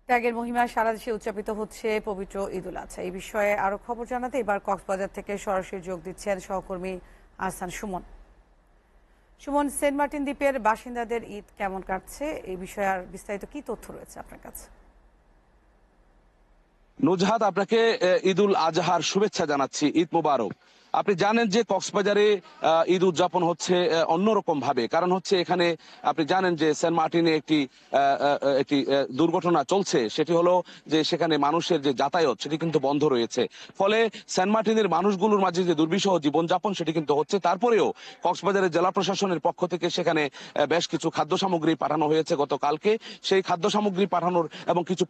ত্যাগের মহিমায় সারা দেশে উদযাপিত হচ্ছে পবিত্র ঈদ উল আজহা। এই বিষয়ে আরো খবর জানাতে এবার কক্সবাজার থেকে সরাসরি যোগ দিচ্ছেন সহকর্মী আহসান সুমন। সুমন, সেন্ট মার্টিন দ্বীপের বাসিন্দাদের ঈদ কেমন কাটছে, এই বিষয়ে আর বিস্তারিত কি তথ্য রয়েছে আপনার কাছে? নুজহাত, আপনাকে ঈদ উল আজহার শুভেচ্ছা জানাচ্ছি। ঈদ মুবারক। আপনি জানেন যে কক্সবাজারে ঈদ উদযাপন হচ্ছে অন্যরকম ভাবে। কারণ হচ্ছে এখানে আপনি জানেন যে সেন্ট মার্টিনে একটি দুর্ঘটনা চলছে। সেটি হলো যে সেখানে মানুষের যে যাতায়াত সেটি কিন্তু বন্ধ রয়েছে। ফলে সেন্ট মার্টিনের মানুষগুলোর মাঝে যে দুর্বিষহ জীবনযাপন সেটি কিন্তু হচ্ছে। তারপরেও কক্সবাজারের জেলা প্রশাসনের পক্ষ থেকে সেখানে বেশ কিছু খাদ্য সামগ্রী পাঠানো হয়েছে গতকালকে। সেই খাদ্য সামগ্রী পাঠানোর এবং কিছু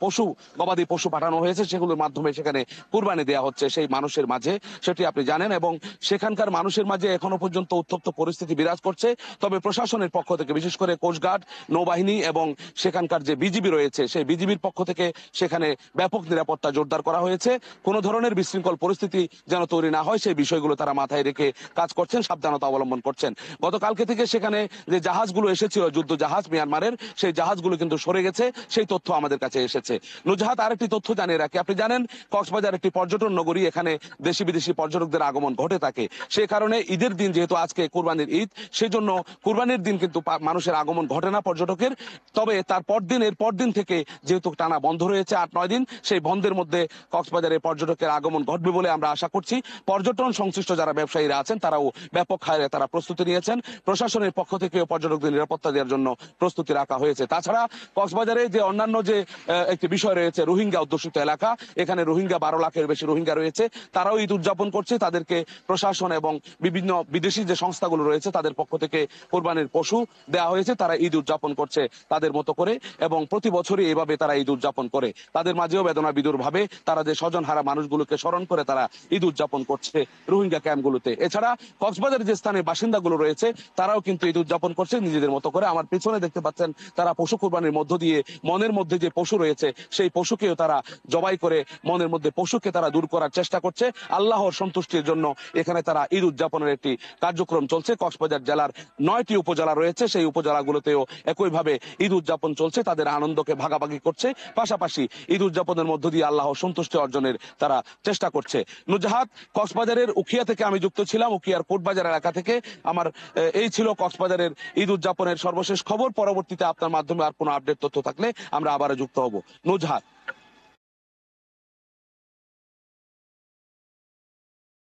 গবাদি পশু পাঠানো হয়েছে, সেগুলোর মাধ্যমে সেখানে কুরবানি দেওয়া হচ্ছে সেই মানুষের মাঝে, সেটি আপনি জানেন। এবং সেখানকার মানুষের মাঝে এখনো পর্যন্ত উত্তপ্ত পরিস্থিতি বিরাজ করছে। তবে প্রশাসনের পক্ষ থেকে, বিশেষ করে কোস্টগার্ড, নৌবাহিনী এবং সেখানকার যে বিজিবি রয়েছে, সেই বিজিবির পক্ষ থেকে সেখানে ব্যাপক নিরাপত্তা জোরদার করা হয়েছে। কোনো ধরনের বিশৃঙ্খল পরিস্থিতি যেন তৈরি না হয় সেই বিষয়গুলো তারা মাথায় রেখে কাজ করছেন, সাবধানতা অবলম্বন করছেন। গতকালকে থেকে সেখানে যে জাহাজগুলো এসেছিল, যুদ্ধ জাহাজ মিয়ানমারের, সেই জাহাজগুলো কিন্তু সরে গেছে, সেই তথ্য আমাদের কাছে এসেছে। নুজহাত, আরেকটি তথ্য জানিয়ে রাখি, আপনি জানেন কক্সবাজার একটি পর্যটন নগরী। এখানে দেশি বিদেশি পর্যটকদের আগমন ঘটে থাকে। সে কারণে ঈদের দিন, যেহেতু আজকে কুরবানির ঈদ, সেজন্য কুরবানির দিন কিন্তু মানুষের আগমন ঘটে না পর্যটকের। তবে তার এর পরদিন থেকে যেহেতু টানা বন্ধ রয়েছে 8-9 দিন, সেই বন্ধের মধ্যে কক্সবাজারে পর্যটকের আগমন ঘটবে বলে আমরা আশা করছি। পর্যটন সংশ্লিষ্ট যারা ব্যবসায়ীরা আছেন তারাও ব্যাপক হারে তারা প্রস্তুতি নিয়েছেন। প্রশাসনের পক্ষ থেকেও পর্যটকদের নিরাপত্তা দেওয়ার জন্য প্রস্তুতি রাখা হয়েছে। তাছাড়া কক্সবাজারে যে অন্যান্য যে একটি বিষয় রয়েছে, রোহিঙ্গা অধ্যুষিত এলাকা, এখানে রোহিঙ্গা 12 লাখের বেশি রোহিঙ্গা রয়েছে, তারাও ঈদ উদযাপন করছে। তাদেরকে প্রশাসন এবং বিভিন্ন বিদেশি যে সংস্থাগুলো রয়েছে তাদের পক্ষ থেকে কোরবানির পশু দেওয়া হয়েছে। তারা ঈদ উদযাপন করছে তাদের মতো করে, এবং প্রতি বছরই এভাবে তারা ঈদ উদযাপন করে। তাদের মাঝেও বেদনা বিদুর ভাবে তারা যে স্বজনহারা মানুষগুলোকে স্মরণ করে তারা ঈদ উদযাপন করছে রোহিঙ্গা ক্যাম্পগুলোতে। এছাড়া কক্সবাজারের যে স্থানীয় বাসিন্দাগুলো রয়েছে তারাও কিন্তু ঈদ উদযাপন করছে নিজেদের মতো করে। আমার পিছনে দেখতে পাচ্ছেন তারা পশু কুরবানির মধ্য দিয়ে মনের মধ্যে যে পশু রয়েছে সেই পশুকেও তারা জবাই করে মনের মধ্যে পশুকে তারা দূর করার চেষ্টা করছে। আল্লাহর সন্তুষ্টির জন্য এখানে তারা ঈদ উদযাপনের একটি কার্যক্রম চলছে। কক্সবাজার জেলার 9টি উপজেলা রয়েছে, সেই উপজেলাগুলোতেও একইভাবে ঈদ উদযাপন চলছে, তাদের আনন্দকে ভাগাভাগি করছে। পাশাপাশি ঈদ উদযাপনের মধ্য দিয়ে আল্লাহর সন্তুষ্টি অর্জনের তারা চেষ্টা করছে। নুজহাত, কক্সবাজারের উখিয়া থেকে আমি যুক্ত ছিলাম, উখিয়ার কোটবাজার এলাকা থেকে। আমার এই ছিল কক্সবাজারের ঈদ উদযাপনের সর্বশেষ খবর। পরবর্তীতে আপনার মাধ্যমে আর কোনো আপডেট তথ্য থাকলে আমরা আবারও যুক্ত হব। নুজহাত।